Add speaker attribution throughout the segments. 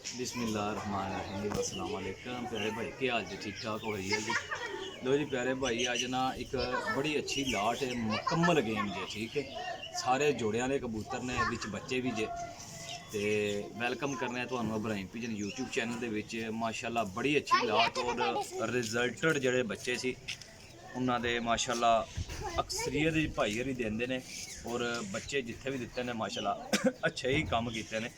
Speaker 1: बिस्मिल्लाहिर्रहमानिर्रहीम अस्सलाम वालेकुम प्यारे भाई के हाल जी ठीक ठाक हो रही है जी। लो जी प्यारे भाई अज ना एक बड़ी अच्छी लाट है मुकम्मल गेम जे ठीक है सारे जोड़ियां दे कबूतर ने विच बच्चे भी जे ते वैलकम करने तुहानू इब्राहिम पिजन यूट्यूब चैनल दे विच माशाल्लाह बड़ी अच्छी लाट और रिजल्टड जेह्ड़े बच्चे सी उन्होंने दे माशाल्लाह अक्सरीयत भाई हरी देंदे ने और बच्चे जिथे भी दिते ने माशाल्लाह अच्छे ही काम किए ने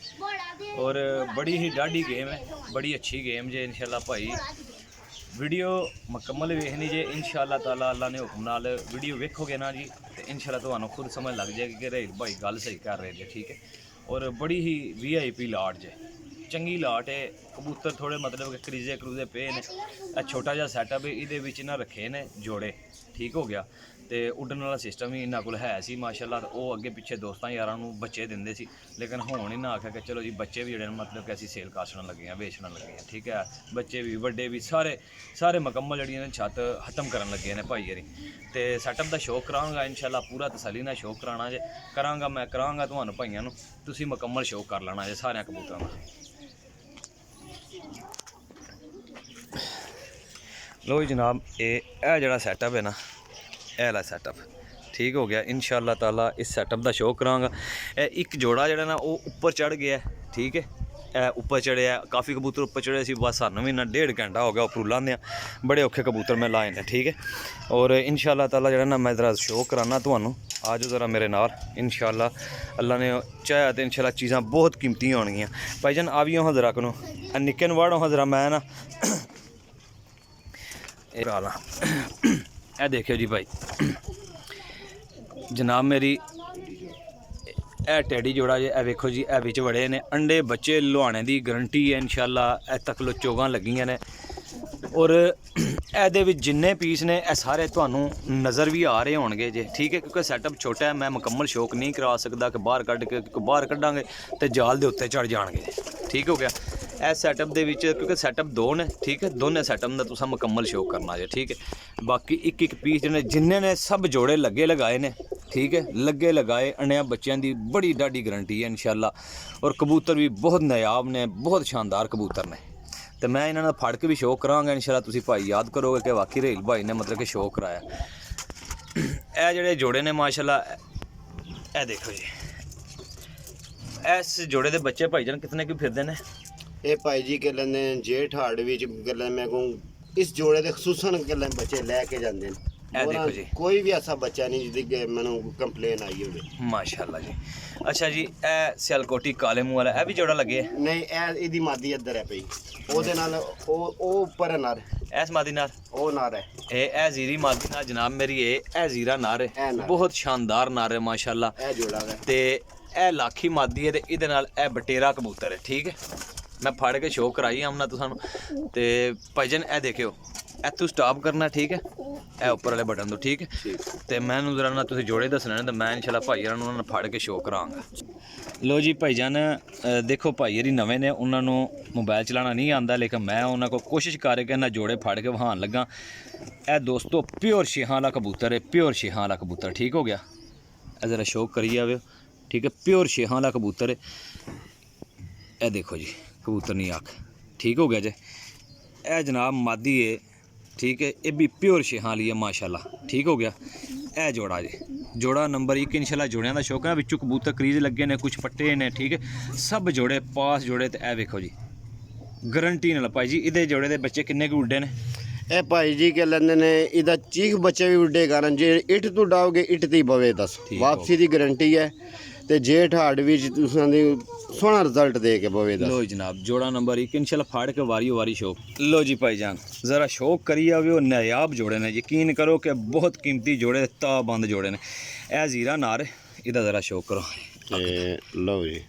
Speaker 1: और बड़ी ही डाढ़ी गेम है बड़ी अच्छी गेम जे इंशाल्लाह भाई वीडियो मुकम्मल वेखनी जे इंशाल्लाह ताला अल्लाह ने हुक्म नाल वीडियो वेखोगे ना जी तो इंशाल्लाह तुहानू खुद समझ लग जाएगी कि रेल भाई गल सही कर रहे थे ठीक है। और बड़ी ही VIP लाट जे चंगी लाट है कबूतर थोड़े मतलब कि क्रीजे क्रूजे पे ने छोटा जहा सैटअप ये ना रखे ने जोड़े ठीक हो गया तो उड्डन वाला सिस्टम ही इन्होंने कोल है सी माशाल्लाह तो वो अगे पिछे दोस्तों यारां नूं बच्चे दिंदे सी लेकिन हुण इन्हें आख्या कि चलो जी बच्चे भी जोड़े मतलब कि असीं सेल करन लगे हैं बेचन लगे हैं ठीक है बच्चे भी बड़े भी सारे मुकम्मल जी छत खत्म करन लगे हैं भाई हरी तो सैटअप का शौक करांगा इंशाल्लाह पूरा तसल्ली नाल शौक कराना जे करांगा मैं करांगा तुहानूं भाइयां नूं तुसीं मुकम्मल शौक कर लेना जे सारे कबूतरां दा। लो जनाब ये जड़ा सैटअप है ना यह वाला सैटअप ठीक हो गया इंशाल्लाह ताला इस सैटअप का शौक करांगा। एक जोड़ा जड़ा ना वो ऊपर चढ़ गया ठीक है ऊपर चढ़िया काफ़ी कबूतर ऊपर चढ़े सी बस सानू भी ना 1.5 घंटा हो गया उपर लाने बड़े औखे कबूतर मैं लाए ने ठीक है। और इंशाल्लाह ताला जड़ा ना मैं ज़रा शौक कराना तुहानू आ जाओ ज़रा मेरे नाल इंशाल्लाह अल्लाह ने चाहे तो इंशाल्लाह चीज़ां बहुत कीमती होणगियां भाईजान आ भी ज़रा कनो निक्के नवाड़ हो ज़रा मैं ना ए देखियो जी भाई जनाब मेरी ए टेडी जोड़ा जे वेखो जी ए बिच बड़े ने अंडे बच्चे लुहाने की गारंटी है इंशाल्लाह ए तक लो चोगां लगियां ने और ए जिन्ने पीस ने ए सारे तुहानू नज़र भी आ रहे होणगे जे ठीक है क्योंकि सैटअप छोटा है मैं मुकम्मल शौक नहीं करा सकता कि बाहर कढ़ के बाहर कढ़ांगे तो जाल के उत्ते चढ़ जाएंगे ठीक हो गया। ए सैटअप दे विच क्योंकि सैटअप दो ने ठीक है दोनों सैटअप का तुसां मुकम्मल शौक करना जे ठीक है। बाकी एक पीस जिन्ने ने सब जोड़े लगे लगाए ने ठीक है लगे लगाए अंडिया बच्चों की बड़ी डाढ़ी गारंटी है इंशाल्लाह और कबूतर भी बहुत नायाब ने बहुत शानदार कबूतर ने तो मैं इन्होंने फड़ के भी शौक करांगा इंशाल्लाह तुसीं भाई याद करोगे कि वाकई रेल भाई ने मतलब कि शौक कराया। ए जेड़े जोड़े ने माशाल्लाह ए देखो जी इस जोड़े के बच्चे भाईजान कितने की फिरदे ने
Speaker 2: ये भाई जी के लेंदे जेठ हाड़ विच गल्लां मैं कहूँ इस जोड़े के खसूसन गल्लां बच्चे लैके जांदे ने
Speaker 1: देखो जी
Speaker 2: कोई भी ऐसा बच्चा नहीं जिसदी मैनू कंप्लेन आई हो
Speaker 1: माशाल्लाह जी। अच्छा जी ए सियालकोटी काले मुंह वाला ए भी जोड़ा लगे
Speaker 2: नहीं ए इदी मादी इधर है पई ओदे नाल ओ ऊपर है नार
Speaker 1: एस मादी नार
Speaker 2: ओ नार है
Speaker 1: ए जीरी मादी नार जनाब मेरी ए जीरा नार है बहुत शानदार नार है माशाल्लाह
Speaker 2: ए जोड़ा है
Speaker 1: ते ए लाखी मादी है ते इहदे नाल ए बटेरा कबूतर है ठीक है मैं फड़ के शौक कराई आमना तुसानू ते भाईजान ए देखियो इत्थों स्टॉप करना ठीक है ए ऊपर वाले बटन तो ठीक है तो मैं जरा ना तुसीं जोड़े दसने तो मैं इंशाल्लाह भाई हरां नूं फड़ के शौक करांगा। लो जी भाईजान देखो भाई हरी नवे ने उन्होंने मोबाइल चलाना नहीं आता लेकिन मैं उन्होंने को कोशिश करके इन्हें जोड़े फड़ के वहान लगा। ए दोस्तों प्योर छेहां वाला कबूतर है प्योर छेहां वाला कबूतर ठीक हो गया ए ज़रा शौक करी आवे ठीक है प्योर छेहां वाला कबूतर है ए देखो जी कबूतर नहीं आख ठीक हो गया जे ए जनाब मादी है ठीक है ये भी प्योर छेहां वाली है माशाल्लाह ठीक हो गया। ए जोड़ा जी जोड़ा नंबर 1 इंशाल्लाह जोड़ियां का शौक है विचों कबूतर क्रीज लगे ने कुछ पट्टे ने ठीक है सब जोड़े पास जोड़े तो ए वेखो जी गारंटी नाल भाई जी इहदे जोड़े दे बच्चे किन्ने के उड्डे ने
Speaker 2: ए भाई जी के लेंदे ने इदा चीख बच्चे भी उड्डे कारण जे इट तू डाओगे इट ती बवे दस वापसी की गारंटी है ते जेठ हाड़ विच तुसां दी सोहना रिजल्ट दे के बवे दस।
Speaker 1: लो जनाब जोड़ा नंबर 1 इंशाल्लाह फाड़ के वारी शौक लो जी भाईजान ज़रा शौक करिए आवे नायाब जोड़े ने यकीन करो कि बहुत कीमती जोड़े ताबंद जोड़े ने ए जीरा नार इहदा ज़रा शौक करो
Speaker 2: लो जी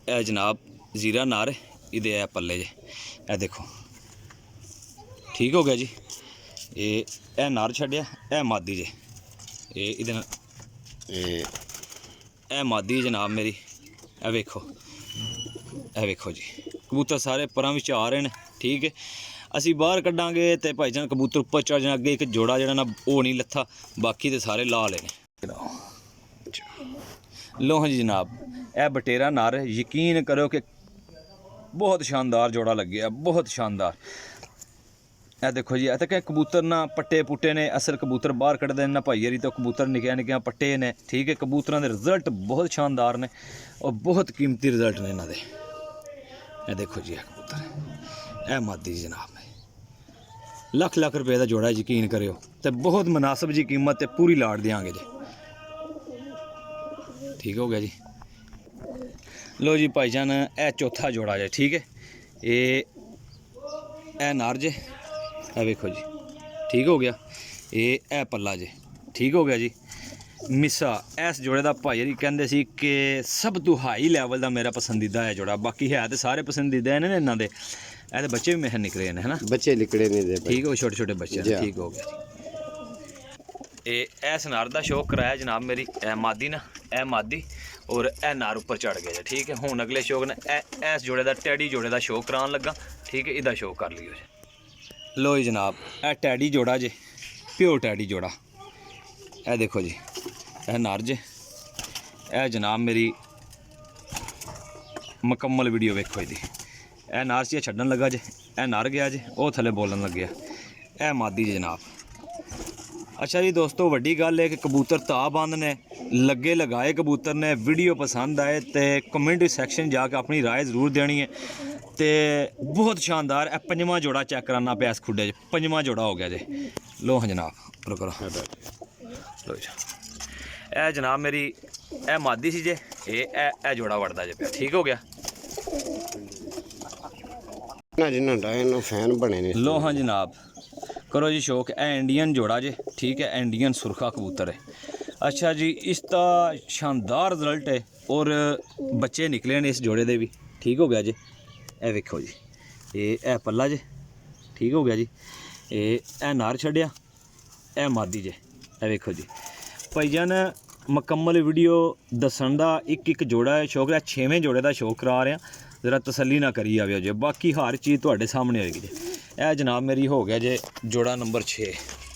Speaker 1: ए जनाब जीरा नार इहदे ए पल्ले जे ए देखो ठीक हो गया जी ए नार छड्डिया ए मादी जे इहदे नाल ए मादी जनाब मेरी ए वेखो जी कबूतर सारे परां विच आ रहे हैं ठीक है असी बाहर कड्डांगे तो भाईजान कबूतर उपर चढ़ जाना अगे एक जोड़ा जड़ा ना वो नहीं लत्था बाकी तो सारे ला लेने। लो हाँ जी जनाब ए बटेरा नार यकीन करो कि ਬਹੁਤ ਸ਼ਾਨਦਾਰ ਜੋੜਾ ਲੱਗਿਆ, ਬਹੁਤ ਸ਼ਾਨਦਾਰ। ਇਹ ਦੇਖੋ ਜੀ, ਇਹ ਤਾਂ ਕਿ ਕਬੂਤਰ ਨਾ ਪੱਟੇ ਪੁੱਟੇ ਨੇ, ਅਸਲ ਕਬੂਤਰ ਬਾਹਰ ਕੱਢਦੇ ਨੇ ਨਾ ਭਾਈ ਯਾਰੀ, ਤਾਂ ਕਬੂਤਰ ਨਿੱਕੀਆਂ ਨਿੱਕੀਆਂ ਪੱਟੇ ਨੇ, ਠੀਕ ਹੈ। ਕਬੂਤਰਾਂ ਦੇ ਰਿਜ਼ਲਟ ਬਹੁਤ ਸ਼ਾਨਦਾਰ ਨੇ ਔਰ ਬਹੁਤ ਕੀਮਤੀ ਰਿਜ਼ਲਟ ਨੇ ਇਹਨਾਂ ਦੇ। ਇਹ ਦੇਖੋ ਜੀ, ਇਹ ਕਬੂਤਰ, ਇਹ ਮਾਦੀ ਜੀ ਜਨਾਬ, ਲੱਖ ਲੱਖ ਰੁਪਏ ਦਾ ਜੋੜਾ, ਯਕੀਨ ਕਰਿਓ, ਤੇ ਬਹੁਤ ਮੁਨਾਸਬ ਜੀ ਕੀਮਤ ਤੇ ਪੂਰੀ ਲਾੜ ਦਿਆਂਗੇ ਜੀ। ਠੀਕ ਹੋ ਗਿਆ ਜੀ। ਲੋ ਜੀ ਭਾਈਜਾਨ, ਇਹ ਚੌਥਾ ਜੋੜਾ ਜੇ, ਠੀਕ ਹੈ। ਇਹ ਨਾਰ ਜੇ, ਇਹ ਵੇਖੋ ਜੀ, ਠੀਕ ਹੋ ਗਿਆ। ਇਹ ਪੱਲਾ ਜੇ, ਠੀਕ ਹੋ ਗਿਆ ਜੀ। ਮਿੱਸਾ, ਇਸ ਜੋੜੇ ਦਾ ਭਾਈ ਜੀ ਕਹਿੰਦੇ ਸੀ ਕਿ ਸਭ ਤੋਂ ਹਾਈ ਲੈਵਲ ਦਾ ਮੇਰਾ ਪਸੰਦੀਦਾ ਹੈ ਜੋੜਾ। ਬਾਕੀ ਹੈ ਤੇ ਸਾਰੇ ਪਸੰਦੀਦਾ ਨੇ ਇਹਨਾਂ ਦੇ। ਇਹਦੇ ਬੱਚੇ ਵੀ ਮਹਿਰ ਨਿਕਲੇ ਨੇ, ਹੈ ਨਾ,
Speaker 2: ਬੱਚੇ ਨਿਕਲੇ ਨੇ ਦੇ,
Speaker 1: ਠੀਕ ਹੋ, ਛੋਟੇ ਛੋਟੇ ਬੱਚੇ ਨੇ, ਠੀਕ ਹੋ ਗਿਆ ਜੀ। ਇਸ ਨਾਰ ਦਾ ਸ਼ੌਕ ਕਰਾਇਆ ਜਨਾਬ ਮੇਰੀ, ਇਹ ਮਾਦੀ ਨਾ, ਇਹ ਮਾਦੀ ਔਰ ਇਹ ਨਾਰ ਉੱਪਰ ਚੜ ਗਿਆ ਜੀ, ਠੀਕ ਹੈ। ਹੁਣ ਅਗਲੇ ਸ਼ੌਕ ਨੇ ਇਸ ਜੋੜੇ ਦਾ, ਟੈਡੀ ਜੋੜੇ ਦਾ ਸ਼ੌਕ ਕਰਾਉਣ ਲੱਗਾ, ਠੀਕ ਹੈ। ਇਹਦਾ ਸ਼ੌਕ ਕਰ ਲਿਓ ਜੀ। ਲੋ ਜੀ ਜਨਾਬ, ਇਹ ਟੈਡੀ ਜੋੜਾ ਜੇ, ਪਿਓਰ ਟੈਡੀ ਜੋੜਾ। ਇਹ ਦੇਖੋ ਜੀ, ਇਹ ਨਾਰ ਜੇ, ਇਹ ਜਨਾਬ ਮੇਰੀ ਮੁਕੰਮਲ ਵੀਡੀਓ ਵੇਖੋ ਇਹਦੀ। ਇਹ ਨਾਰ ਸੀ ਛੱਡਣ ਲੱਗਾ ਜੇ, ਇਹ ਨਰ ਗਿਆ ਜੇ, ਉਹ ਥੱਲੇ ਬੋਲਣ ਲੱਗਿਆ। ਇਹ ਮਾਦੀ ਜੇ ਜਨਾਬ। ਅੱਛਾ ਜੀ ਦੋਸਤੋ, ਵੱਡੀ ਗੱਲ ਹੈ ਕਿ ਕਬੂਤਰ ਤਾਬੰਦ ਨੇ, ਲੱਗੇ ਲਗਾਏ ਕਬੂਤਰ ਨੇ। ਵੀਡੀਓ ਪਸੰਦ ਆਏ ਤੇ ਕਮੈਂਟ ਸੈਕਸ਼ਨ ਜਾ ਕੇ ਆਪਣੀ ਰਾਏ ਜ਼ਰੂਰ ਦੇਣੀ ਹੈ। ਤੇ ਬਹੁਤ ਸ਼ਾਨਦਾਰ, ਇਹ ਪੰਜਵਾਂ ਜੋੜਾ ਚੈੱਕ ਕਰਾਨਾ ਪਿਆ ਇਸ ਖੁੱਡੇ 'ਚ, ਪੰਜਵਾਂ ਜੋੜਾ ਹੋ ਗਿਆ ਜੇ। ਲੋ ਹਾਂ ਜਨਾਬ, ਕਰੋ ਲੋ ਜੀ, ਇਹ ਜਨਾਬ ਮੇਰੀ ਇਹ ਮਾਦੀ ਸੀ ਜੇ, ਇਹ ਜੋੜਾ ਵੜਦਾ ਜੇ ਪਿਆ, ਠੀਕ ਹੋ ਗਿਆ
Speaker 2: ਨਾ। ਜਿੰਨਾ ਡਾਇਨ ਨੂੰ ਫੈਨ ਬਣੇ ਨੇ।
Speaker 1: ਲੋ ਹਾਂ ਜਨਾਬ, ਕਰੋ ਜੀ ਸ਼ੌਕ। ਇਹ ਇੰਡੀਅਨ ਜੋੜਾ ਜੇ, ਠੀਕ ਹੈ, ਇੰਡੀਅਨ ਸੁਰਖਾ ਕਬੂਤਰ ਹੈ। ਅੱਛਾ ਜੀ, ਇਸ ਦਾ ਸ਼ਾਨਦਾਰ ਰਿਜ਼ਲਟ ਹੈ ਔਰ ਬੱਚੇ ਨਿਕਲੇ ਨੇ ਇਸ ਜੋੜੇ ਦੇ ਵੀ, ਠੀਕ ਹੋ ਗਿਆ ਜੀ। ਇਹ ਵੇਖੋ ਜੀ, ਇਹ ਪੱਲਾ ਜੇ, ਠੀਕ ਹੋ ਗਿਆ ਜੀ। ਇਹ ਨਾਰ ਛੱਡਿਆ, ਇਹ ਮਾਦੀ ਜੇ, ਇਹ ਵੇਖੋ ਜੀ ਭਾਈਜਾਨ। ਮੁਕੰਮਲ ਵੀਡੀਓ ਦੱਸਣ ਦਾ ਇੱਕ ਜੋੜਾ ਹੈ ਸ਼ੌਕ, ਹੈ 6ਵੇਂ ਜੋੜੇ ਦਾ ਸ਼ੌਕ ਕਰਾ ਰਿਹਾ, ਜ਼ਰਾ ਤਸੱਲੀ ਨਾ ਕਰੀ ਆਵੇ ਜੇ, ਬਾਕੀ ਹਰ ਚੀਜ਼ ਤੁਹਾਡੇ ਸਾਹਮਣੇ ਹੋਏਗੀ ਜੀ। ਇਹ ਜਨਾਬ ਮੇਰੀ ਹੋ ਗਿਆ ਜੇ ਜੋੜਾ ਨੰਬਰ 6।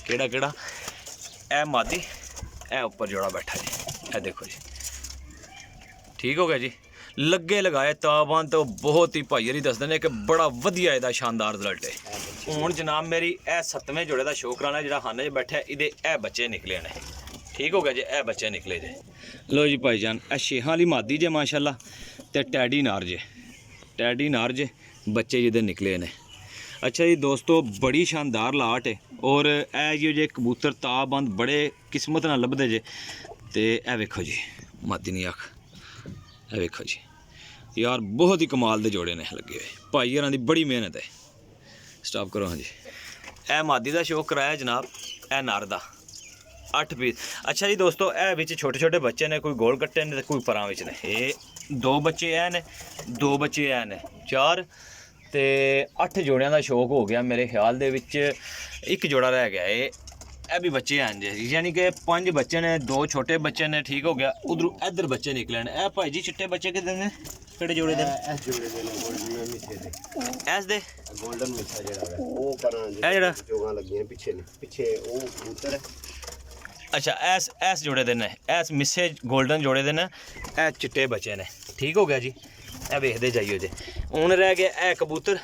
Speaker 1: ਕਿਹੜਾ? ਇਹ ਮਾਦੀ, ਇਹ ਉੱਪਰ ਜੋੜਾ ਬੈਠਾ ਜੀ, ਇਹ ਦੇਖੋ ਜੀ, ਠੀਕ ਹੋ ਗਿਆ ਜੀ। ਲੱਗੇ ਲਗਾਏ ਤਾਬੰਦ ਤੋਂ ਬਹੁਤ ਹੀ ਭਾਈਆਰੀ ਦੱਸਦੇ ਨੇ ਕਿ ਬੜਾ ਵਧੀਆ ਇਹਦਾ ਸ਼ਾਨਦਾਰ ਰਿਜ਼ਲਟ ਹੈ। ਹੁਣ ਜਨਾਬ ਮੇਰੀ ਇਹ 7ਵੇਂ ਜੋੜੇ ਦਾ ਸ਼ੌਕ ਕਰਾਣਾ, ਜਿਹੜਾ ਹਾਨੇ 'ਚ ਬੈਠਾ, ਇਹਦੇ ਇਹ ਬੱਚੇ ਨਿਕਲੇ ਨੇ, ਠੀਕ ਹੋ ਗਿਆ ਜੀ। ਇਹ ਬੱਚੇ ਨਿਕਲੇ ਜੇ। ਲੋ ਜੀ ਭਾਈਜਾਨ, ਇਹ ਛੇਹਾਂ ਵਾਲੀ ਮਾਦੀ ਜੇ ਮਾਸ਼ਾਅੱਲਾ, ਤੇ ਟੈਡੀ ਨਾਰ ਜੇ, ਟੈਡੀ ਨਾਰ ਜੇ, ਬੱਚੇ ਜਿਹਦੇ ਨਿਕਲੇ ਨੇ। ਅੱਛਾ ਜੀ ਦੋਸਤੋ, ਬੜੀ ਸ਼ਾਨਦਾਰ ਲਾਟ ਹੈ ਔਰ ਇਹ ਜਿਹੇ ਜੇ ਕਬੂਤਰ ਤਾਬੰਦ ਬੜੇ ਕਿਸਮਤ ਨਾਲ ਲੱਭਦੇ ਜੇ। ਤੇ ਇਹ ਵੇਖੋ ਜੀ, ਮਾਦੀ ਨਹੀਂ ਅੱਖ, ਇਹ ਵੇਖੋ ਜੀ ਯਾਰ, ਬਹੁਤ ਹੀ ਕਮਾਲ ਦੇ ਜੋੜੇ ਨੇ ਲੱਗੇ ਹੋਏ, ਭਾਈ ਯਾਰਾਂ ਦੀ ਬੜੀ ਮਿਹਨਤ ਹੈ। ਸਟਾਪ ਕਰੋ। ਹਾਂਜੀ, ਇਹ ਮਾਦੀ ਦਾ ਸ਼ੌਕ ਕਰਾਇਆ ਜਨਾਬ, ਇਹ ਨਰ ਦਾ 8 ਪੀਸ। ਅੱਛਾ ਜੀ ਦੋਸਤੋ, ਇਹ ਵਿੱਚ ਛੋਟੇ ਛੋਟੇ ਬੱਚੇ ਨੇ, ਕੋਈ ਗੋਲ ਕੱਟੇ ਨੇ ਤੇ ਕੋਈ ਪਰਾਂ ਵਿੱਚ ਨੇ। ਇਹ 2 ਬੱਚੇ ਇਹ ਨੇ, 2 ਬੱਚੇ ਇਹ ਨੇ, 4 ਤੇ 8 ਜੋੜਿਆਂ ਦਾ ਸ਼ੌਕ ਹੋ ਗਿਆ ਮੇਰੇ ਖਿਆਲ ਦੇ ਵਿੱਚ। ਇੱਕ ਜੋੜਾ ਰਹਿ ਗਿਆ, ਇਹ ਵੀ ਬੱਚੇ ਆਣ ਜੇ, ਯਾਨੀ ਕਿ 5 ਬੱਚੇ ਨੇ, 2 ਛੋਟੇ ਬੱਚੇ ਨੇ, ਠੀਕ ਹੋ ਗਿਆ। ਉਧਰੋਂ ਇੱਧਰ ਬੱਚੇ ਨਿਕਲੇ ਨੇ। ਇਹ ਭਾਈ ਜੀ ਚਿੱਟੇ ਬੱਚੇ ਕਿਹਦੇ ਨੇ, ਕਿਹੜੇ ਜੋੜੇ ਦੇ?
Speaker 2: ਇਸ ਜੋੜੇ ਦੇ ਨੇ, ਗੋਲਡਨ ਮਿੱਠੇ ਦੇ,
Speaker 1: ਇਸ ਦੇ
Speaker 2: ਗੋਲਡਨ ਮਿੱਠਾ ਜਿਹੜਾ ਹੈ ਉਹ ਪਰਾਂ
Speaker 1: ਇਹ ਜਿਹੜਾ
Speaker 2: ਜੋਗਾਂ ਲੱਗੀਆਂ ਪਿੱਛੇ ਨੇ, ਪਿੱਛੇ ਉਹ ਕਬੂਤਰ ਹੈ।
Speaker 1: ਅੱਛਾ, ਇਸ ਜੋੜੇ ਦੇ ਨੇ, ਇਸ ਮਿੱਸੇ ਗੋਲਡਨ ਜੋੜੇ ਦੇ ਨੇ, ਇਹ ਚਿੱਟੇ ਬੱਚੇ ਨੇ, ਠੀਕ ਹੋ ਗਿਆ ਜੀ। ਇਹ ਵੇਖਦੇ ਜਾਈਓ ਜੀ। ਹੁਣ ਰਹਿ ਗਿਆ ਇਹ ਕਬੂਤਰ,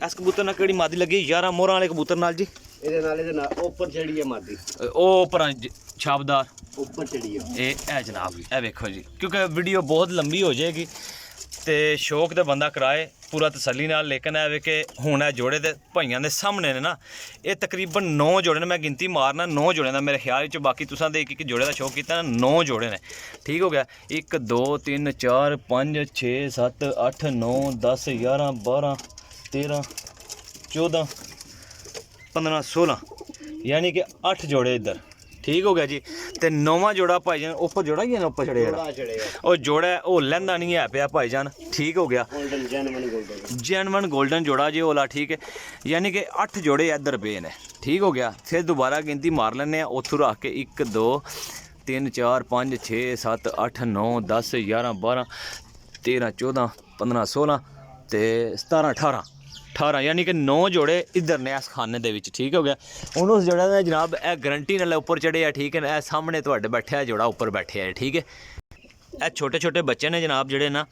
Speaker 1: ਇਸ ਕਬੂਤਰ ਨਾਲ ਕਿਹੜੀ ਮਾਦੀ ਲੱਗੀ? 11 ਮੋਹਰਾਂ ਵਾਲੇ ਕਬੂਤਰ ਨਾਲ ਜੀ।
Speaker 2: ਇਹਦੇ ਨਾਲ ਉੱਪਰ ਚੜੀ ਹੈ ਮਾਦੀ,
Speaker 1: ਉਹ ਪਰਾਂ ਛਾਪਦਾਰ
Speaker 2: ਉੱਪਰ ਚੜੀ ਹੈ।
Speaker 1: ਇਹ ਜਨਾਬ, ਇਹ ਵੇਖੋ ਜੀ, ਕਿਉਂਕਿ ਵੀਡੀਓ ਬਹੁਤ ਲੰਬੀ ਹੋ ਜਾਏਗੀ ਤੇ ਸ਼ੌਕ ਤੇ ਬੰਦਾ ਕਰਾਏ ਪੂਰਾ ਤਸੱਲੀ ਨਾਲ। ਲੇਕਿਨ ਇਹ ਵੇ ਕਿ ਹੁਣ ਇਹ ਜੋੜੇ ਦੇ ਭਾਈਆਂ ਦੇ ਸਾਹਮਣੇ ਨੇ ਨਾ, ਇਹ ਤਕਰੀਬਨ 9 ਜੋੜੇ ਨੇ। ਮੈਂ ਗਿਣਤੀ ਮਾਰਨਾ 9 ਜੋੜੇ ਦਾ ਮੇਰੇ ਖਿਆਲ ਵਿੱਚ, ਬਾਕੀ ਤੁਸੀਂ ਦੇ ਇੱਕ ਜੋੜੇ ਦਾ ਸ਼ੌਕ ਕੀਤਾ ਨਾ, 9 ਜੋੜੇ ਨੇ, ਠੀਕ ਹੋ ਗਿਆ। 1 2 3 4 5 6 7 8 9 10 11 12 13 14 15 16, ਯਾਨੀ ਕਿ 8 ਜੋੜੇ ਇੱਧਰ, ਠੀਕ ਹੋ ਗਿਆ ਜੀ। ਤੇ 9ਵਾਂ ਜੋੜਾ ਭਾਈਜਾਨ ਉੱਪਰ ਜੋੜਾ ਹੀ ਹੈ ਨਾ, ਉੱਪਰ ਚੜਿਆ ਉਹ ਜੋੜਾ, ਉਹ ਲਹਿੰਦਾ ਨਹੀਂ ਹੈ ਪਿਆ ਭਾਈਜਾਨ, ਠੀਕ ਹੋ ਗਿਆ। ਜੈਨਵਨ ਗੋਲਡਨ ਜੋੜਾ ਜੀ ਉਹਲਾ, ਠੀਕ ਹੈ। ਯਾਨੀ ਕਿ 8 ਜੋੜੇ ਇੱਧਰ ਪਏ ਨੇ, ਠੀਕ ਹੋ ਗਿਆ। ਫਿਰ ਦੁਬਾਰਾ ਗਿਣਤੀ ਮਾਰ ਲੈਂਦੇ ਆ ਉੱਥੋਂ ਰੱਖ ਕੇ, 1 2 3 4 5 6 7 8 9 10 11 12 13 14 15 16 ਤੇ 17 18, ਯਾਨੀ ਕਿ 9 ਜੋੜੇ ਇੱਧਰ ਨੇ ਇਸ ਖਾਨੇ ਦੇ ਵਿੱਚ, ਠੀਕ ਹੋ ਗਿਆ। ਹੁਣ ਉਸ ਜੋੜਾ ਦਾ ਜਨਾਬ ਇਹ ਗਰੰਟੀ ਨਾਲ ਉੱਪਰ ਚੜ੍ਹੇ ਆ, ਠੀਕ ਹੈ। ਇਹ ਸਾਹਮਣੇ ਤੁਹਾਡੇ ਬੈਠਿਆ ਜੋੜਾ ਉੱਪਰ ਬੈਠਿਆ ਹੈ, ਠੀਕ ਹੈ।
Speaker 3: ਇਹ ਛੋਟੇ ਛੋਟੇ ਬੱਚੇ ਨੇ ਜਨਾਬ ਜਿਹੜੇ ਨਾ,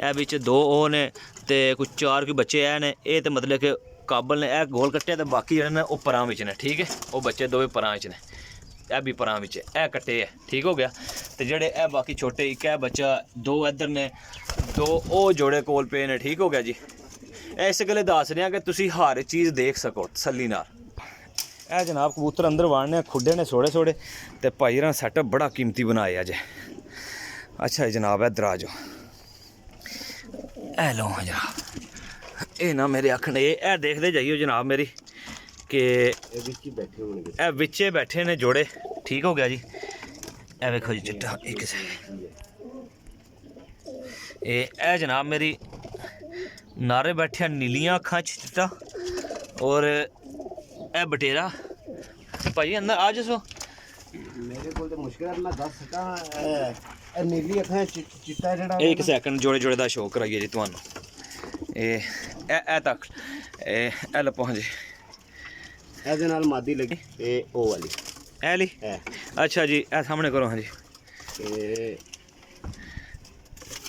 Speaker 3: ਇਹ ਵਿੱਚ 2 ਉਹ ਨੇ ਤੇ ਕੁਝ 4 ਕੋਈ ਬੱਚੇ ਇਹ ਨੇ। ਇਹ ਤੇ ਮਤਲਬ ਕਿ ਕਾਬਲ ਨੇ, ਇਹ ਗੋਲ ਕੱਟੇ ਤੇ ਬਾਕੀ ਜਿਹੜੇ ਨੇ ਉਹ ਪਰਾਂ ਵਿੱਚ ਨੇ, ਠੀਕ ਹੈ। ਉਹ ਬੱਚੇ ਦੋਵੇਂ ਪਰਾਂ ਵਿੱਚ ਨੇ, ਇਹ ਵੀ ਪਰਾਂ ਵਿੱਚ, ਇਹ ਕੱਟੇ ਹੈ, ਠੀਕ ਹੋ ਗਿਆ। ਤੇ ਜਿਹੜੇ ਇਹ ਬਾਕੀ ਛੋਟੇ, ਇੱਕ ਇਹ ਬੱਚਾ, 2 ਇੱਧਰ ਨੇ, 2 ਉਹ ਜੋੜੇ ਕੋਲ ਪਏ ਨੇ, ਠੀਕ ਹੋ ਗਿਆ ਜੀ। ਇਸ ਗੱਲੇ ਦੱਸ ਰਿਹਾ ਕਿ ਤੁਸੀਂ ਹਰ ਚੀਜ਼ ਦੇਖ ਸਕੋ ਤਸੱਲੀ ਨਾਲ। ਇਹ ਜਨਾਬ ਕਬੂਤਰ ਅੰਦਰ ਵਾੜਨੇ ਖੁੱਡੇ ਨੇ ਸੋੜੇ ਸੋੜੇ, ਤੇ ਭਾਈ ਰਾਂ ਸੈਟਅਪ ਬੜਾ ਕੀਮਤੀ ਬਣਾਇਆ ਜੇ। ਅੱਛਾ ਜੀ ਜਨਾਬ, ਇੱਧਰ ਆ ਜਾਓ। ਇਹ ਲਓ ਜਨਾਬ, ਇਹ ਨਾ ਮੇਰੇ ਆਖਣੇ, ਇਹ ਦੇਖਦੇ ਜਾਈਓ ਜਨਾਬ ਮੇਰੀ ਕਿ
Speaker 2: ਇਹ ਵਿੱਚ ਹੀ ਬੈਠੇ ਹੋਣਗੇ,
Speaker 3: ਇਹ ਵਿੱਚੇ ਬੈਠੇ ਨੇ ਜੋੜੇ, ਠੀਕ ਹੋ ਗਿਆ ਜੀ। ਇਹ ਵੇਖੋ ਜੀ ਚਿੱਟਾ ਇੱਕ ਇਹ ਜਨਾਬ ਮੇਰੀ ਨਾਰੇ ਬੈਠਿਆ ਨੀਲੀਆਂ ਅੱਖਾਂ 'ਚ ਚਿੱਟਾ, ਔਰ ਇਹ ਬਟੇਰਾ ਭਾਈ ਅੰਦਰ ਆ ਜਾਸੋ।
Speaker 2: ਮੇਰੇ ਕੋਲ ਤੇ ਮੁਸ਼ਕਿਲ ਮੈਂ ਦੱਸ ਸਕਾਂ। ਇਹ ਨੀਲੀ ਅੱਖਾਂ ਚਿੱਟਾ ਜਿਹੜਾ,
Speaker 3: ਇੱਕ ਸੈਕਿੰਡ, ਜੋੜੇ ਜੋੜੇ ਦਾ ਸ਼ੌਕ ਕਰਾਈਏ ਜੀ ਤੁਹਾਨੂੰ। ਇਹ ਤੱਕ ਇਹ ਲ ਪਹੁੰਚ ਜੀ,
Speaker 2: ਇਹਦੇ ਨਾਲ ਮਾਦੀ ਲੱਗੀ ਤੇ ਉਹ ਵਾਲੀ
Speaker 3: ਇਹ ਲਈ। ਅੱਛਾ ਜੀ, ਇਹ ਸਾਹਮਣੇ ਕਰੋ। ਹਾਂਜੀ,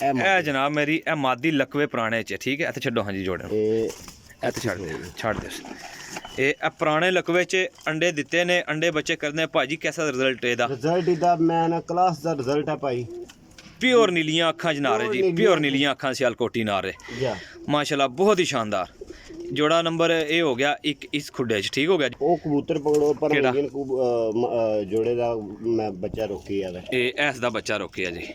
Speaker 3: ਇਹ ਜਨਾਬ ਮੇਰੀ ਇਹ ਮਾਦੀ ਲਕਵੇ ਪੁਰਾਣੇ 'ਚ, ਠੀਕ ਹੈ। ਇੱਥੇ ਛੱਡੋ, ਹਾਂਜੀ ਜੋੜੇ ਇੱਥੇ ਛੱਡ ਦਿਓ। ਇਹ ਪੁਰਾਣੇ ਲਕਵੇ 'ਚ ਅੰਡੇ ਦਿੱਤੇ ਨੇ, ਅੰਡੇ ਬੱਚੇ ਕਰਦੇ ਨੇ ਭਾਜੀ। ਕੈਸਾ ਰਿਜ਼ਲਟ ਇਹਦਾ?
Speaker 2: ਰਿਜ਼ਲਟ ਇਹਦਾ ਮੈਂ ਨਾ ਕਲਾਸ ਦਾ ਰਿਜ਼ਲਟ ਹੈ ਭਾਈ।
Speaker 3: ਪਿਓਰ ਨੀਲੀਆਂ ਅੱਖਾਂ 'ਚ ਨਾਰੇ ਜੀ, ਪਿਓਰ ਨੀਲੀਆਂ ਅੱਖਾਂ ਸਿਆਲਕੋਟੀ ਨਾਰੇ, ਮਾਸ਼ਾਅੱਲਾ ਬਹੁਤ ਹੀ ਸ਼ਾਨਦਾਰ। ਜੋੜਾ ਨੰਬਰ ਇਹ ਹੋ ਗਿਆ ਇੱਕ ਇਸ ਖੁੱਡੇ 'ਚ, ਠੀਕ ਹੋ ਗਿਆ।
Speaker 2: ਉਹ ਕਬੂਤਰ ਪਕੜੋ ਪਰ ਜੋੜੇ ਦਾ ਮੈਂ ਬੱਚਾ ਰੋਕੀ ਆ,
Speaker 3: ਇਹ ਇਸ ਦਾ ਬੱਚਾ ਰੋਕਿਆ ਜੀ।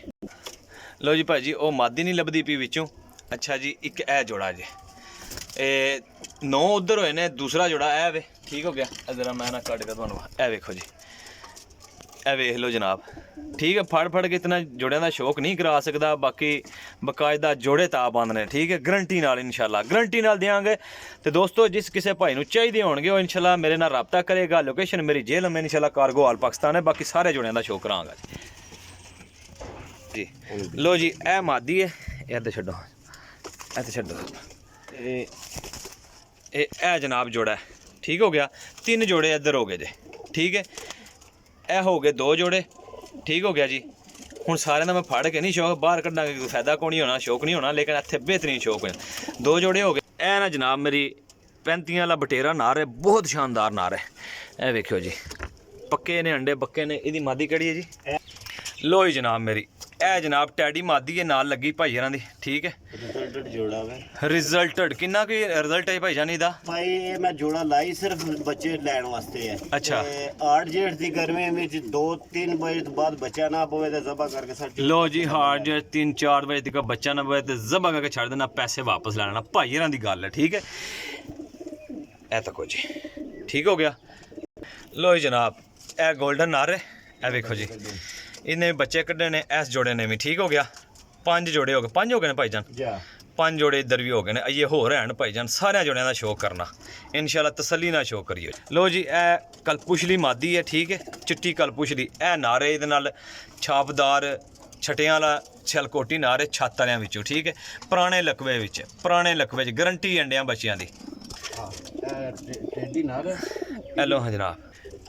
Speaker 3: ਲਓ ਜੀ ਭਾਜੀ, ਉਹ ਮਾਦੀ ਨਹੀਂ ਲੱਭਦੀ ਪਈ ਵਿੱਚੋਂ। ਅੱਛਾ ਜੀ, ਇੱਕ ਇਹ ਜੋੜਾ ਜੀ, ਇਹ 9 ਉੱਧਰ ਹੋਏ ਨੇ, ਦੂਸਰਾ ਜੋੜਾ ਇਹ ਵੇ, ਠੀਕ ਹੋ ਗਿਆ। ਜ਼ਰਾ ਮੈਂ ਨਾ ਕੱਢ ਕੇ ਤੁਹਾਨੂੰ ਇਹ ਵੇਖੋ ਜੀ, ਇਹ ਵੇਖ ਲਓ ਜਨਾਬ, ਠੀਕ ਹੈ। ਫੜ ਕੇ ਇਤਨਾ ਜੋੜਿਆਂ ਦਾ ਸ਼ੌਕ ਨਹੀਂ ਕਰਾ ਸਕਦਾ, ਬਾਕੀ ਬਕਾਇਦਾ ਜੋੜੇ ਤਾਂ ਬੰਦ ਨੇ, ਠੀਕ ਹੈ। ਗਰੰਟੀ ਨਾਲ ਇਨਸ਼ਾਅੱਲਾ, ਗਰੰਟੀ ਨਾਲ ਦਿਆਂਗੇ। ਤੇ ਦੋਸਤੋ, ਜਿਸ ਕਿਸੇ ਭਾਈ ਨੂੰ ਚਾਹੀਦੇ ਹੋਣਗੇ ਉਹ ਇਨਸ਼ਾਅੱਲਾ ਮੇਰੇ ਨਾਲ ਰਾਬਤਾ ਕਰੇਗਾ। ਲੋਕੇਸ਼ਨ ਮੇਰੀ ਜੇਲ੍ਹ ਮੈਂ ਇਨਸ਼ਾਅੱਲਾ ਕਾਰਗੋ ਹਾਲ ਪਾਕਿਸਤਾਨ ਹੈ। ਬਾਕੀ ਸਾਰੇ ਜੋੜਿਆਂ ਦਾ ਸ਼ੌਕ ਕਰਾਂਗਾ ਜੀ। ਲੋ ਜੀ, ਇਹ ਮਾਦੀ ਹੈ, ਇੱਧਰ ਛੱਡੋ, ਇੱਥੇ ਛੱਡੋ। ਇਹ ਜਨਾਬ ਜੋੜਾ, ਠੀਕ ਹੋ ਗਿਆ। 3 ਜੋੜੇ ਇੱਧਰ ਹੋ ਗਏ ਜੇ, ਠੀਕ ਹੈ। ਇਹ ਹੋ ਗਏ 2 ਜੋੜੇ, ਠੀਕ ਹੋ ਗਿਆ ਜੀ। ਹੁਣ ਸਾਰਿਆਂ ਦਾ ਮੈਂ ਫੜ ਕੇ ਨਹੀਂ ਸ਼ੌਕ ਬਾਹਰ ਕੱਢਾਂਗੇ, ਕੋਈ ਫਾਇਦਾ ਕੋਈ ਨਹੀਂ ਹੋਣਾ, ਸ਼ੌਕ ਨਹੀਂ ਹੋਣਾ, ਲੇਕਿਨ ਇੱਥੇ ਬਿਹਤਰੀਨ ਸ਼ੌਕ ਹੋਇਆ। 2 ਜੋੜੇ ਹੋ ਗਏ। ਇਹ ਨਾ ਜਨਾਬ ਮੇਰੀ 35 ਵਾਲਾ ਬਟੇਰਾ ਨਾਰ ਹੈ, ਬਹੁਤ ਸ਼ਾਨਦਾਰ ਨਾਰ ਹੈ। ਇਹ ਵੇਖਿਓ ਜੀ, ਪੱਕੇ ਨੇ ਅੰਡੇ, ਬੱਕੇ ਨੇ। ਇਹਦੀ ਮਾਦੀ ਕਿਹੜੀ ਹੈ ਜੀ? ਲੋ ਜੀ ਜਨਾਬ ਮੇਰੀ, ਇਹ ਜਨਾਬ ਟੈਡੀ ਮਾਦੀ ਹੈ, ਨਾਲ ਲੱਗੀ ਭਾਈਆਂ ਦੀ, ਠੀਕ ਹੈ।
Speaker 2: ਰਿਜ਼ਲਟਡ ਜੋੜਾ ਵੇ।
Speaker 3: ਰਿਜ਼ਲਟਡ ਕਿੰਨਾ ਕੀ ਰਿਜ਼ਲਟ ਹੈ ਭਾਈ ਜਾਨ ਇਹਦਾ?
Speaker 2: ਭਾਈ ਇਹ ਮੈਂ ਜੋੜਾ ਲਾਈ ਸਿਰਫ ਬੱਚੇ ਲੈਣ ਵਾਸਤੇ ਹੈ।
Speaker 3: ਅੱਛਾ।
Speaker 2: 8 ਜੇਠ ਦੀ ਗਰਮੀ ਵਿੱਚ 2-3 ਵਜੇ ਤੋਂ ਬਾਅਦ ਬੱਚਾ ਨਾ ਪਵੇ ਤੇ ਜ਼ਬਾ ਕਰਕੇ ਸੱਟ।
Speaker 3: ਲੋ ਜੀ, ਹਾਰ ਜੇ 3-4 ਵਜੇ ਤੱਕ ਬੱਚਾ ਨਾ ਪਵੇ ਤੇ ਜ਼ਬਾ ਕਰਕੇ ਛੱਡ ਦੇਣਾ, ਪੈਸੇ ਵਾਪਸ ਲੈਣਾ। ਭਾਈਆਂ ਦੀ ਗੱਲ ਹੈ, ਠੀਕ ਹੈ। ਇਹ ਤੱਕੋ ਜੀ, ਠੀਕ ਹੋ ਗਿਆ। ਲੋ ਜੀ ਜਨਾਬ, ਇਹ ਗੋਲਡਨ ਨਾਰ ਹੈ, ਇਹ ਵੇਖੋ ਜੀ। ਇਹਨੇ ਬੱਚੇ ਕੱਢੇ ਨੇ, ਇਸ ਜੋੜੇ ਨੇ ਵੀ, ਠੀਕ ਹੋ ਗਿਆ। 5 ਜੋੜੇ ਹੋ ਗਏ, 5 ਹੋ ਗਏ ਨੇ ਭਾਈਜਾਨ। 5 ਜੋੜੇ ਇੱਧਰ ਵੀ ਹੋ ਗਏ ਨੇ, ਇਹ ਹੋਰ ਰਹਿਣ ਭਾਈਜਾਨ। ਸਾਰਿਆਂ ਜੋੜਿਆਂ ਦਾ ਸ਼ੌਕ ਕਰਨਾ ਇਨਸ਼ਾਅੱਲਾ, ਤਸੱਲੀ ਨਾਲ ਸ਼ੌਕ ਕਰੀਏ। ਲੋ ਜੀ, ਇਹ ਕਲਪੁਸ਼ਲੀ ਮਾਦੀ ਹੈ, ਠੀਕ ਹੈ। ਚਿੱਟੀ ਕਲਪੁਸ਼ਲੀ, ਇਹ ਨਾਰੇ ਇਹਦੇ ਨਾਲ ਛਾਪਦਾਰ ਛਟਿਆਂ ਵਾਲਾ ਸਿਆਲਕੋਟੀ ਨਾਰ ਹੈ, ਛੱਤ ਵਾਲਿਆਂ ਵਿੱਚੋਂ, ਠੀਕ ਹੈ। ਪੁਰਾਣੇ ਲਕਵੇ ਵਿੱਚ, ਗਰੰਟੀ ਅੰਡਿਆਂ ਬੱਚਿਆਂ ਦੀ।
Speaker 2: ਟੈਡੀ ਨਾਰ
Speaker 3: ਇਹ ਲੋ ਹਾਂ ਜਨਾਬ,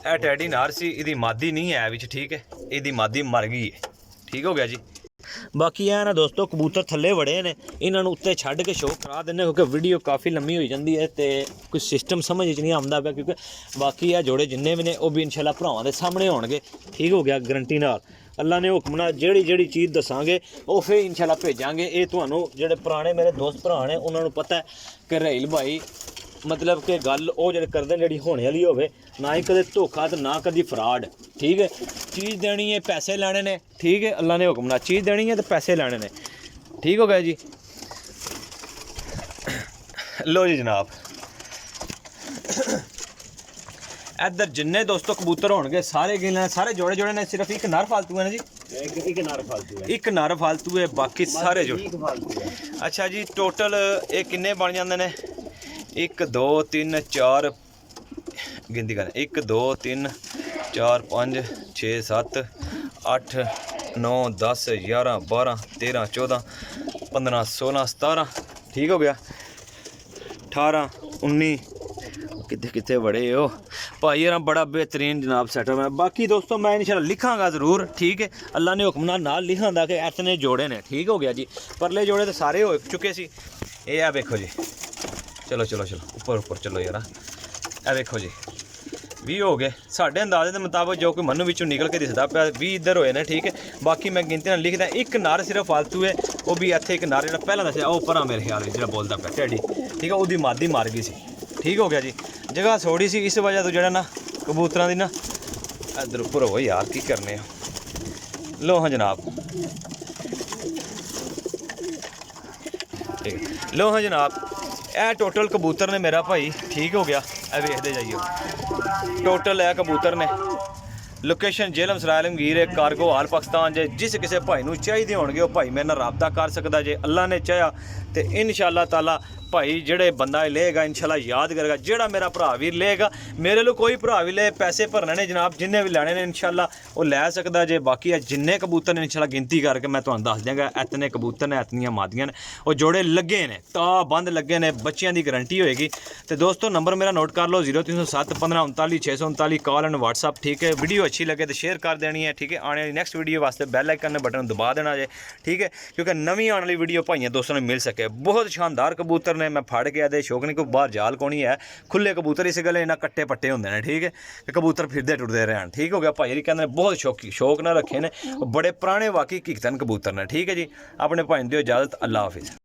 Speaker 3: ਇਹ ਟੈਡੀ ਨਾਰ ਸੀ, ਇਹਦੀ ਮਾਦੀ ਨਹੀਂ ਹੈ ਵਿੱਚ, ਠੀਕ ਹੈ। ਇਹਦੀ ਮਾਦੀ ਮਰ ਗਈ ਹੈ, ਠੀਕ ਹੋ ਗਿਆ ਜੀ। ਬਾਕੀ ਇਹ ਨਾ ਦੋਸਤੋ, ਕਬੂਤਰ ਥੱਲੇ ਵੜੇ ਨੇ, ਇਹਨਾਂ ਨੂੰ ਉੱਤੇ ਛੱਡ ਕੇ ਸ਼ੌਕ ਕਰਾ ਦਿੰਦੇ, ਕਿਉਂਕਿ ਵੀਡੀਓ ਕਾਫੀ ਲੰਮੀ ਹੋਈ ਜਾਂਦੀ ਹੈ ਤੇ ਕੁਝ ਸਿਸਟਮ ਸਮਝ 'ਚ ਨਹੀਂ ਆਉਂਦਾ ਪਿਆ। ਕਿਉਂਕਿ ਬਾਕੀ ਇਹ ਜੋੜੇ ਜਿੰਨੇ ਵੀ ਨੇ ਉਹ ਵੀ ਇਨਸ਼ਾਅੱਲਾ ਭਰਾਵਾਂ ਦੇ ਸਾਹਮਣੇ ਹੋਣਗੇ, ਠੀਕ ਹੋ ਗਿਆ। ਗਰੰਟੀ ਨਾਲ ਅੱਲਾ ਨੇ ਹੁਕਮ ਨਾਲ ਜਿਹੜੀ ਚੀਜ਼ ਦੱਸਾਂਗੇ ਉਹ ਫਿਰ ਇਨਸ਼ਾਅੱਲਾ ਭੇਜਾਂਗੇ। ਇਹ ਤੁਹਾਨੂੰ ਜਿਹੜੇ ਪੁਰਾਣੇ ਮੇਰੇ ਦੋਸਤ ਭਰਾ ਨੇ ਉਹਨਾਂ ਨੂੰ ਪਤਾ ਕਿ ਰਾਹੀਲ ਭਾਈ मतलब कि गल वो जो करते जी होने वाली होवे ना ही कदे धोखा तो ना कभी फ्रॉड। ठीक है, चीज़ देनी है पैसे लेने ने। ठीक है, अल्लाह ने हुक्म ना चीज़ देनी है तो पैसे लेने ने। ठीक हो गया जी। लो जी जनाब, इधर जिन्ने दोस्तों कबूतर होंगे सारे गिने सारे जोड़े जोड़े ने, सिर्फ एक नर फालतू है ना जी, एक नर फालतू है, बाकी सारे जोड़े फालतू है। अच्छा जी, टोटल ये किन्ने बन जाते हैं? 1 2 3 4 गिनती करें, 1 2 3 4 5 6 7 8 9 10 11 12 13 14 15 16 17। ठीक हो गया, 18 19 कितने कितने बड़े हो ਭਾਈ ਯਾਰ ਬੜਾ ਬਿਹਤਰੀਨ ਜਨਾਬ ਸੈਟਅਪ ਹੈ। ਬਾਕੀ ਦੋਸਤੋ ਮੈਂ ਇਨਸ਼ਾਅੱਲਾ ਲਿਖਾਂਗਾ ਜ਼ਰੂਰ, ਠੀਕ ਹੈ, ਅੱਲਾ ਨੇ ਹੁਕਮ ਨਾਲ ਲਿਖਾਂਦਾ ਕਿ ਇਤਨੇ ਜੋੜੇ ਨੇ, ਠੀਕ ਹੋ ਗਿਆ ਜੀ। ਪਰਲੇ ਜੋੜੇ ਤਾਂ ਸਾਰੇ ਹੋ ਚੁੱਕੇ ਸੀ। ਇਹ ਆ ਵੇਖੋ ਜੀ, ਚਲੋ ਚਲੋ ਚਲੋ ਉੱਪਰ ਚਲੋ ਯਾਰ, ਇਹ ਵੇਖੋ ਜੀ 20 ਹੋ ਗਏ ਸਾਡੇ ਅੰਦਾਜ਼ੇ ਦੇ ਮੁਤਾਬਕ, ਜੋ ਕਿ ਮਨ ਵਿੱਚੋਂ ਨਿਕਲ ਕੇ ਦਿਸਦਾ ਪਿਆ 20 ਇੱਧਰ ਹੋਏ ਨੇ, ਠੀਕ ਹੈ। ਬਾਕੀ ਮੈਂ ਗਿਣਤੀ ਨਾਲ ਲਿਖਦਾ, ਇੱਕ ਨਰ ਸਿਰਫ ਫਾਲਤੂ ਹੈ, ਉਹ ਵੀ ਇੱਥੇ ਇੱਕ ਨਰ ਜਿਹੜਾ ਪਹਿਲਾਂ ਦੱਸਿਆ ਉਹ ਪਰਾਂ ਮੇਰੇ ਖਿਆਲ ਵਿੱਚ ਜਿਹੜਾ ਬੋਲਦਾ ਪਿਆ ਟੈਡੀ, ਠੀਕ ਹੈ, ਉਹਦੀ ਮਾਦੀ ਮਰ ਗਈ ਸੀ, ਠੀਕ ਹੋ ਗਿਆ ਜੀ। ਜਗ੍ਹਾ ਥੋੜੀ ਸੀ, ਇਸ ਵਜ੍ਹਾ ਤੋਂ ਜਿਹੜਾ ਨਾ ਕਬੂਤਰਾਂ ਦੀ ਨਾ ਇੱਧਰ ਉੱਪਰ ਹੋ ਯਾਰ, ਕੀ ਕਰਨੇ ਆ। ਲੋ ਹਾਂ ਜਨਾਬ, ਠੀਕ ਹੈ, ਲੋ ਹਾਂ ਜਨਾਬ, ਇਹ ਟੋਟਲ ਕਬੂਤਰ ਨੇ ਮੇਰਾ ਭਾਈ, ਠੀਕ ਹੋ ਗਿਆ। ਇਹ ਵੇਖਦੇ ਜਾਈਓ, ਟੋਟਲ ਇਹ ਕਬੂਤਰ ਨੇ। ਲੋਕੇਸ਼ਨ ਜੇਲਮ ਸਰਾਇਲ ਮਗੀਰ, ਕਾਰਗੋ ਹਾਲ ਪਾਕਿਸਤਾਨ। ਜੇ ਜਿਸ ਕਿਸੇ ਭਾਈ ਨੂੰ ਚਾਹੀਦੇ ਹੋਣਗੇ ਉਹ ਭਾਈ ਮੇਰੇ ਨਾਲ ਰਾਬਤਾ ਕਰ ਸਕਦਾ ਜੇ ਅੱਲਾ ਨੇ ਚਾਹਿਆ ਤੇ ਇਨਸ਼ਾਅੱਲਾ ਤਾਲਾ ਭਾਈ ਜਿਹੜੇ ਬੰਦਾ ਲਏਗਾ ਇਨਸ਼ਾਅੱਲਾ ਯਾਦ ਕਰੇਗਾ। ਜਿਹੜਾ ਮੇਰਾ ਭਰਾ ਵੀ ਲਏਗਾ, ਮੇਰੇ ਲਈ ਕੋਈ ਭਰਾ ਵੀ ਲੈ, ਪੈਸੇ ਭਰਨੇ ਨੇ ਜਨਾਬ, ਜਿੰਨੇ ਵੀ ਲੈਣੇ ਨੇ ਇਨਸ਼ਾਅੱਲਾ ਉਹ ਲੈ ਸਕਦਾ ਜੇ। ਬਾਕੀ ਇਹ ਜਿੰਨੇ ਕਬੂਤਰ ਨੇ ਇਨਸ਼ਾਅੱਲਾ ਗਿਣਤੀ ਕਰਕੇ ਮੈਂ ਤੁਹਾਨੂੰ ਦੱਸ ਦਿਆਂਗਾ, ਇਤਨੇ ਕਬੂਤਰ ਨੇ, ਇਤਨੀਆਂ ਮਾਦੀਆਂ ਨੇ, ਉਹ ਜੋੜੇ ਲੱਗੇ ਨੇ, ਤਾਂ ਬੰਦ ਲੱਗੇ ਨੇ, ਬੱਚਿਆਂ ਦੀ ਗਾਰੰਟੀ ਹੋਏਗੀ। ਤੇ ਦੋਸਤੋ ਨੰਬਰ ਮੇਰਾ ਨੋਟ ਕਰ ਲਓ 0307 15 39 639, ਕਾਲ ਐਂਡ WhatsApp, ਠੀਕ ਹੈ। ਵੀਡੀਓ ਅੱਛੀ ਲੱਗੇ तो शेयर कर देनी है, ठीक है। आने वाली नेक्स्ट वीडियो वास्ते बैल आइकन बटन दबा देना जे, ठीक है, क्योंकि नवी आने वाली वीडियो भाइयों दोस्तों ने मिल सके। बहुत शानदार कबूतर ने, मैं फड़ के आदे शौक नहीं, कोई बाहर जाल कोनी है, खुले कबूतर इस गले इन्ना कट्टे पट्टे होंगे ने, ठीक है, कबूतर फिरते टुरते रहन, ठीक हो गया। भाई कहते हैं बहुत शौक ना रखे ने, बड़े पुराने वाकई हकीकतन कबूतर ने, ठीक है जी। अपने भाई दियो इजाजत, अल्लाह हाफिज़।